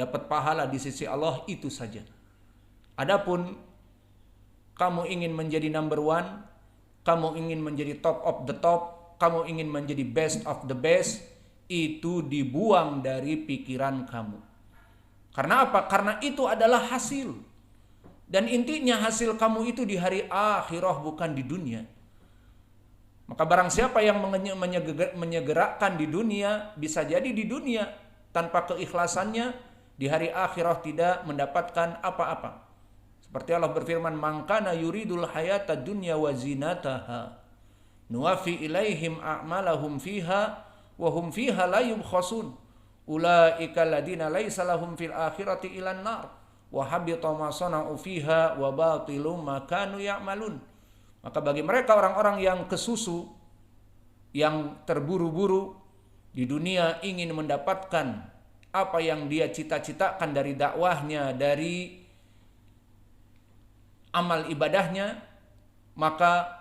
dapat pahala di sisi Allah, itu saja. Adapun kamu ingin menjadi number one, kamu ingin menjadi top of the top, kamu ingin menjadi best of the best, itu dibuang dari pikiran kamu. Karena apa? Karena itu adalah hasil. Dan intinya hasil kamu itu di hari akhirah, bukan di dunia. Maka barang siapa yang menyegerakan di dunia, bisa jadi di dunia tanpa keikhlasannya, di hari akhirah tidak mendapatkan apa-apa. Seperti Allah berfirman, "Man kana yuridul hayata dunya wa zinataha, nuwafi ilaihim a'malahum fiha wa hum fiha la yubkhasun. Ulaika alladziina laisa lahum fil akhirati ilan nar wa habita ma sana'u fiha wa batilum ma kanu ya'malun." Maka bagi mereka orang-orang yang kesusu, yang terburu-buru di dunia ingin mendapatkan apa yang dia cita-citakan dari dakwahnya, dari amal ibadahnya, maka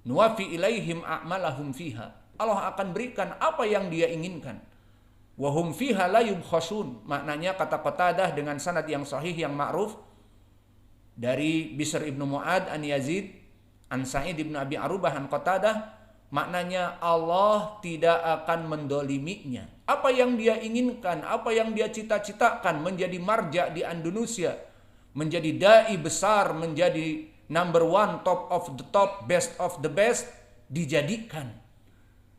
nuwafi ilaihim a'malahum fiha, Allah akan berikan apa yang dia inginkan. Wa hum fiha la yubkhasun, maknanya kata Qatadah dengan sanad yang sahih yang ma'ruf dari Bishr ibnu Mu'ad an Yazid an Sa'id ibnu Abi Arubah an Qatadah, maknanya Allah tidak akan mendoliminya. Apa yang dia inginkan, apa yang dia cita-citakan, menjadi marja di Indonesia, menjadi dai besar, menjadi number one, top of the top, best of the best, dijadikan.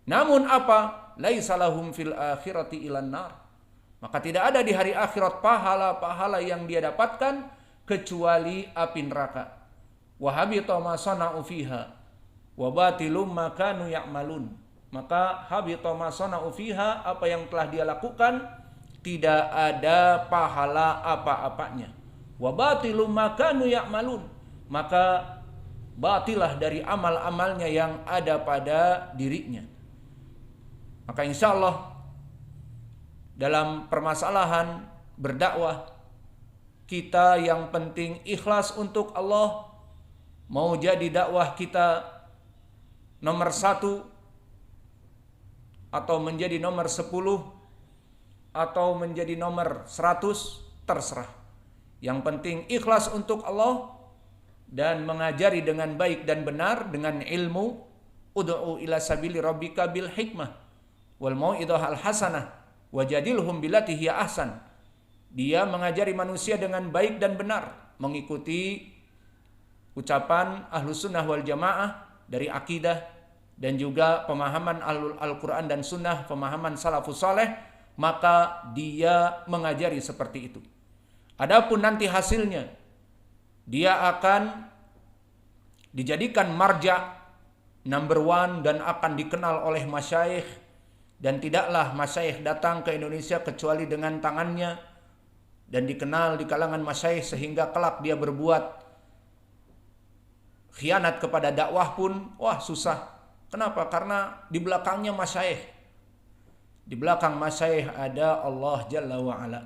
Namun apa? Laisa lahum fil akhirati ilan nar. Maka tidak ada di hari akhirat pahala-pahala yang dia dapatkan kecuali api neraka. Wa habita ma sana'u fiha wa batilum ma kanu ya'malun. Maka habita ma sana'u fiha, apa yang telah dia lakukan tidak ada pahala apa-apanya. Wa batilum ma kanu ya'malun, maka batilah dari amal-amalnya yang ada pada dirinya. Maka insya Allah dalam permasalahan berdakwah, kita yang penting ikhlas untuk Allah. Mau jadi dakwah kita nomor 1 atau menjadi nomor 10 atau menjadi nomor 100, terserah. Yang penting ikhlas untuk Allah dan mengajari dengan baik dan benar dengan ilmu. Ud'u ila sabili rabbika bil hikmah wal mau'idhahal hasanah wajadilhum billati hiya ahsan. Dia mengajari manusia dengan baik dan benar, mengikuti ucapan Ahlus Sunnah wal Jamaah dari akidah dan juga pemahaman Al-Quran dan Sunnah, pemahaman Salafus Saleh, maka dia mengajari seperti itu. Adapun nanti hasilnya, dia akan dijadikan marja number one dan akan dikenal oleh masyayikh, dan tidaklah masyayikh datang ke Indonesia kecuali dengan tangannya, dan dikenal di kalangan masyayikh sehingga kelak dia berbuat khianat kepada dakwah pun susah. Kenapa? Karena di belakangnya masyayikh, di belakang masyayikh ada Allah Jalla wa'ala.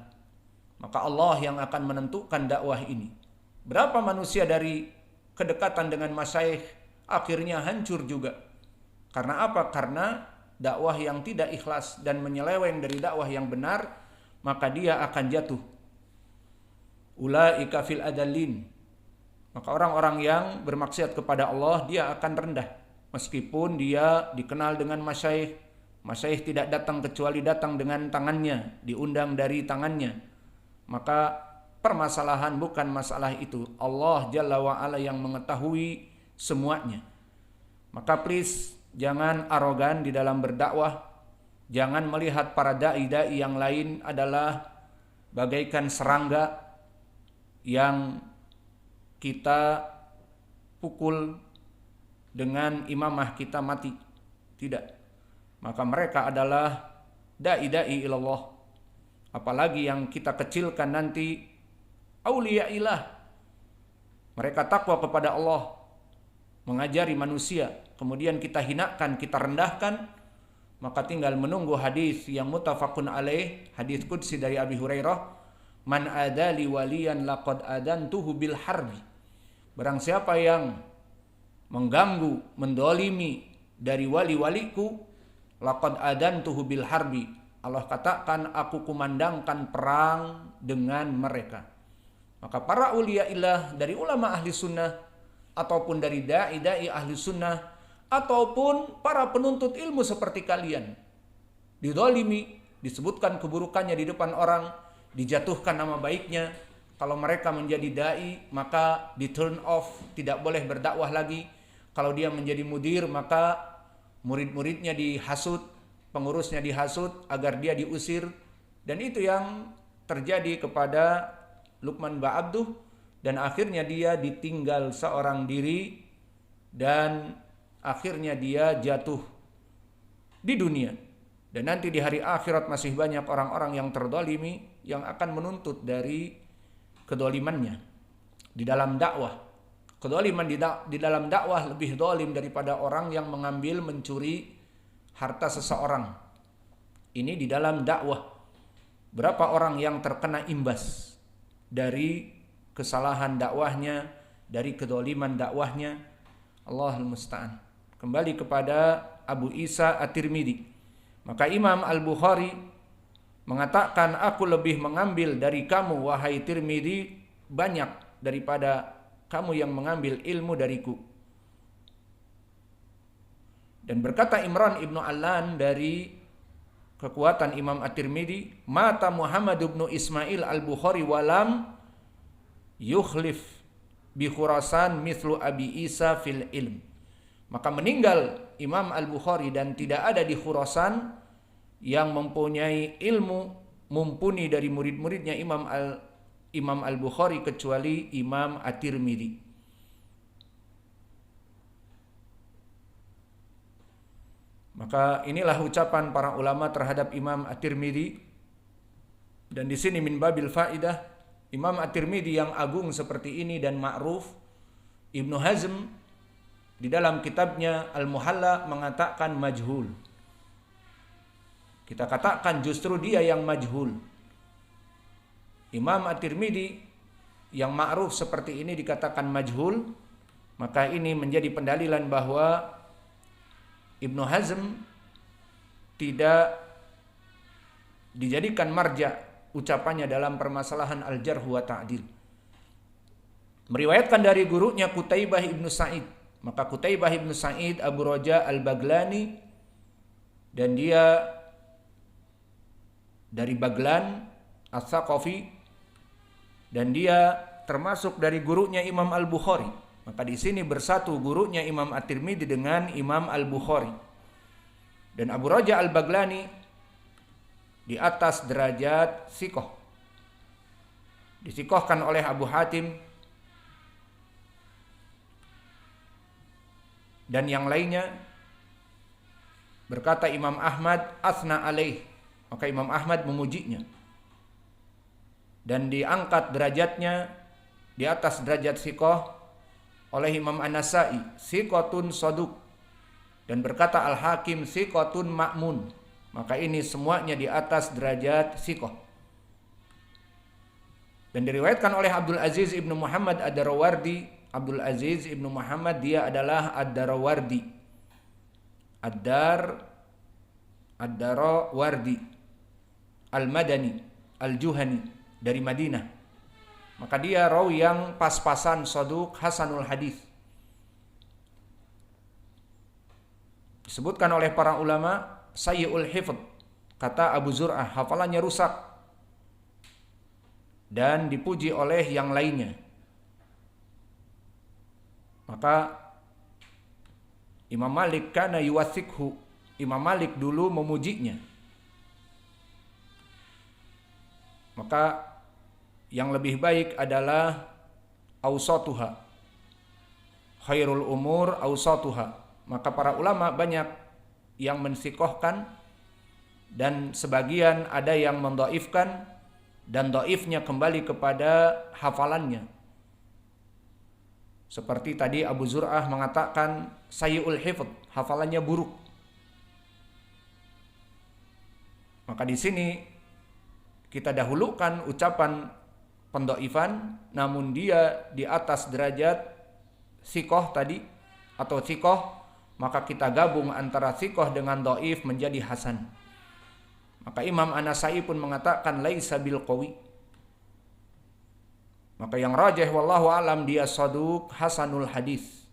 Maka Allah yang akan menentukan dakwah ini. Berapa manusia dari kedekatan dengan masyayikh akhirnya hancur juga. Karena apa? Karena dakwah yang tidak ikhlas dan menyeleweng dari dakwah yang benar, maka dia akan jatuh. Ulaika fil adallin. Maka orang-orang yang bermaksiat kepada Allah, dia akan rendah. Meskipun dia dikenal dengan masyayikh, masyayikh tidak datang kecuali datang dengan tangannya, diundang dari tangannya. Maka permasalahan bukan masalah itu. Allah Jalla wa'ala yang mengetahui semuanya. Maka please, jangan arogan di dalam berdakwah. Jangan melihat para da'i-da'i yang lain adalah bagaikan serangga yang kita pukul dengan imamah kita mati. Tidak. Maka mereka adalah da'i-da'i ilallah. Apalagi yang kita kecilkan nanti auliyaillah. Mereka takwa kepada Allah, mengajari manusia, kemudian kita hinakan, kita rendahkan, maka tinggal menunggu hadis yang muttafaqun alaih, hadis qudsi dari Abi Hurairah, man adali waliyan laqad adantuhu bil harbi. Barang siapa yang mengganggu, mendolimi dari wali-waliku, laqad adantuhu bil harbi, Allah katakan, aku kumandangkan perang dengan mereka. Maka para uliaillah dari ulama ahli sunnah, ataupun dari da'i-da'i ahli sunnah, ataupun para penuntut ilmu seperti kalian, didolimi, disebutkan keburukannya di depan orang, dijatuhkan nama baiknya. Kalau mereka menjadi da'i, maka di turn off, tidak boleh berdakwah lagi. Kalau dia menjadi mudir, maka murid-muridnya dihasut, pengurusnya dihasut agar dia diusir. Dan itu yang terjadi kepada Luqman Ba'abduh, dan akhirnya dia ditinggal seorang diri, dan akhirnya dia jatuh di dunia. Dan nanti di hari akhirat masih banyak orang-orang yang terdolimi yang akan menuntut dari kedolimannya di dalam dakwah. Kedoliman di dalam dakwah lebih dolim daripada orang yang mengambil, mencuri harta seseorang. Ini di dalam dakwah. Berapa orang yang terkena imbas dari kesalahan dakwahnya, dari kedoliman dakwahnya. Allahul musta'an. Kembali kepada Abu Isa At-Tirmidzi. Maka Imam Al-Bukhari mengatakan, aku lebih mengambil dari kamu wahai Tirmidzi banyak daripada kamu yang mengambil ilmu dariku. Dan berkata Imran ibnu Allan dari kekuatan Imam At-Tirmidzi, mata Muhammad ibnu Ismail Al-Bukhari walam yukhlif bi Khurasan mithlu Abi Isa fil ilm. Maka meninggal Imam Al-Bukhari dan tidak ada di Khurasan yang mempunyai ilmu mumpuni dari murid-muridnya Imam Al-Bukhari kecuali Imam At-Tirmidzi. Maka inilah ucapan para ulama terhadap Imam At-Tirmidzi. Dan di sini min babil faidah, Imam At-Tirmidzi yang agung seperti ini dan ma'ruf, Ibnu Hazm di dalam kitabnya Al-Muhalla mengatakan majhul. Kita katakan justru dia yang majhul. Imam At-Tirmidzi yang ma'ruf seperti ini dikatakan majhul, maka ini menjadi pendalilan bahwa Ibnu Hazm tidak dijadikan marja ucapannya dalam permasalahan al-jarh wa ta'dil. Meriwayatkan dari gurunya Qutaibah ibnu Sa'id. Maka Qutaibah ibnu Sa'id Abu Raja al-Baglani, dan dia dari Baglan As-Saqafi, dan dia termasuk dari gurunya Imam Al-Bukhari. Maka di sini bersatu gurunya Imam At-Tirmidzi dengan Imam Al-Bukhari. Dan Abu Raja al-Baglani di atas derajat sikoh, disikohkan oleh Abu Hatim dan yang lainnya. Berkata Imam Ahmad asna alaih, maka Imam Ahmad memujinya dan diangkat derajatnya di atas derajat sikoh oleh Imam An-Nasai, siqatun saduk, dan berkata Al-Hakim siqatun ma'mun. Maka ini semuanya di atas derajat sikoh. Dan diriwayatkan oleh Abdul Aziz ibnu Muhammad Ad-Darawardi. Abdul Aziz ibnu Muhammad dia adalah Ad-Darawardi. Ad-Darawardi Al-Madani Al-Juhani dari Madinah. Maka dia rawi yang pas-pasan, saduk, hasanul hadis. Disebutkan oleh para ulama sayyi'ul hifdz. Kata Abu Zur'ah, hafalannya rusak. Dan dipuji oleh yang lainnya. Maka Imam Malik kana yuwathiqhu. Imam Malik dulu memujinya. Maka yang lebih baik adalah awsatuha. Khairul umur awsatuha. Maka para ulama banyak yang mensikohkan dan sebagian ada yang mendhaifkan, dan dhaifnya kembali kepada hafalannya. Seperti tadi Abu Zur'ah mengatakan sayyi'ul hifdz, hafalannya buruk. Maka di sini kita dahulukan ucapan pendhaifan, namun dia di atas derajat sikoh tadi atau sikoh, maka kita gabung antara sikoh dengan dhaif menjadi hasan. Maka Imam An-Nasai pun mengatakan laisa bil qawi. Maka yang rajih wallahu alam dia saduq hasanul hadis.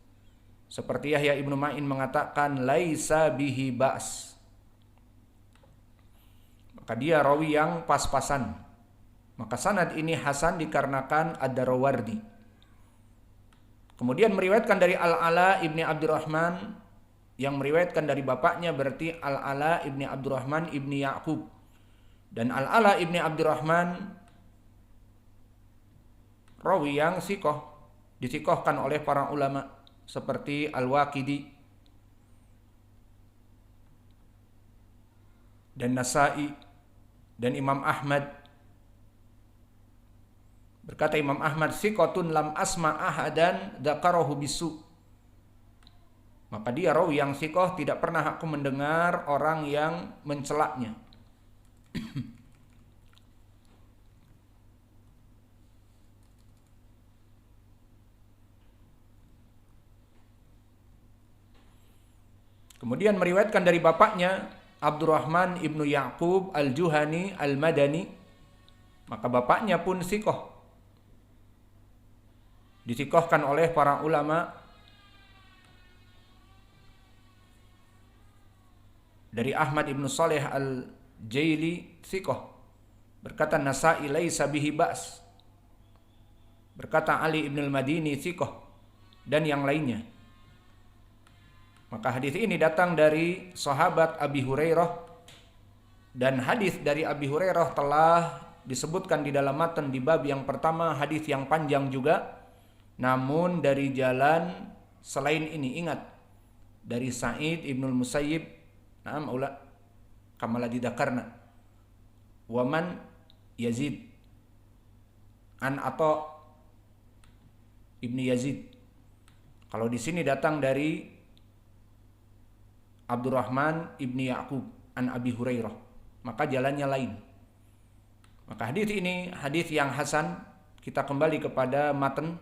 Seperti Yahya Ibnu Ma'in mengatakan laisa bihi ba's. Maka dia rawi yang pas-pasan. Maka sanad ini hasan dikarenakan ad-Darawardi. Kemudian meriwayatkan dari Al-Ala ibni Abdurrahman, yang meriwayatkan dari bapaknya berarti Al-Ala ibni Abdurrahman ibni Ya'qub. Dan Al-Ala ibni Abdurrahman rawi yang sikoh, disikohkan oleh para ulama seperti Al-Waqidi dan Nasai dan Imam Ahmad. Berkata Imam Ahmad, siqatun lam asma ahadan dzakarahu bisu. Maka dia rawi yang sikoh, tidak pernah aku mendengar orang yang mencelaknya. Kemudian meriwayatkan dari bapaknya Abdurrahman ibnu Ya'qub al-Juhani al-Madani. Maka bapaknya pun sikoh, disikohkan oleh para ulama. Dari Ahmad ibnu Saleh al-Jaili sikoh. Berkata Nasai laisa bihi ba's. Berkata Ali ibn al-Madini sikoh, dan yang lainnya. Maka hadis ini datang dari sahabat Abi Hurairah, dan hadis dari Abi Hurairah telah disebutkan di dalam matan di bab yang pertama, hadis yang panjang juga, namun dari jalan selain ini. Ingat, dari Sa'id ibnul Musayyib, na'am ula kama didakarna, waman Yazid an Atha ibni Yazid. Kalau di sini datang dari Abdurrahman ibni Ya'qub an Abi Hurairah, maka jalannya lain. Maka hadis ini hadis yang hasan. Kita kembali kepada matan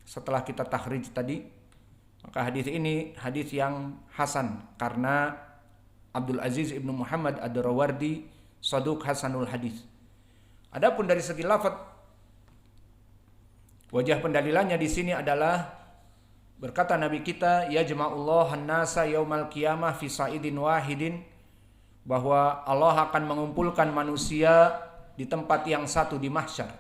setelah kita takhrij tadi. Maka hadis ini hadis yang hasan karena Abdul Aziz ibnu Muhammad ad-Darawardi saduq hasanul hadis. Adapun dari segi lafaz, wajah pendalilannya di sini adalah berkata Nabi kita, yajma'ullahu an-nasa yaumal qiyamah fi sa'idin wahidin, bahwa Allah akan mengumpulkan manusia di tempat yang satu di mahsyar.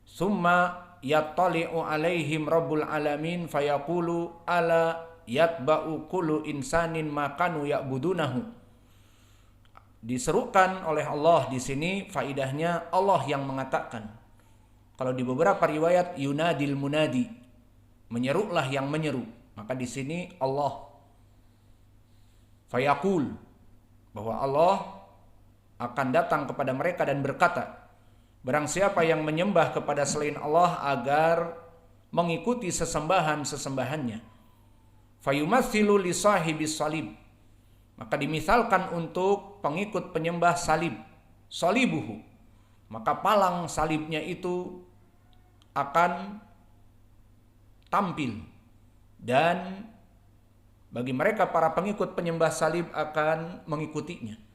Summa yattali'u alaihim rabbul alamin fayaqulu ala yatba'u kullu insanin makanu ya'budunahu. Diserukan oleh Allah di sini, faidahnya Allah yang mengatakan. Kalau di beberapa riwayat yunadil munadi, menyerulah yang menyeru. Maka di sini Allah fayaqul, bahwa Allah akan datang kepada mereka dan berkata, barang siapa yang menyembah kepada selain Allah agar mengikuti sesembahan-sesembahannya, fayumatsilu li sahibis salib, maka dimisalkan untuk pengikut penyembah salib, salibuhu, maka palang salibnya itu akan tampil, dan bagi mereka para pengikut penyembah salib akan mengikutinya.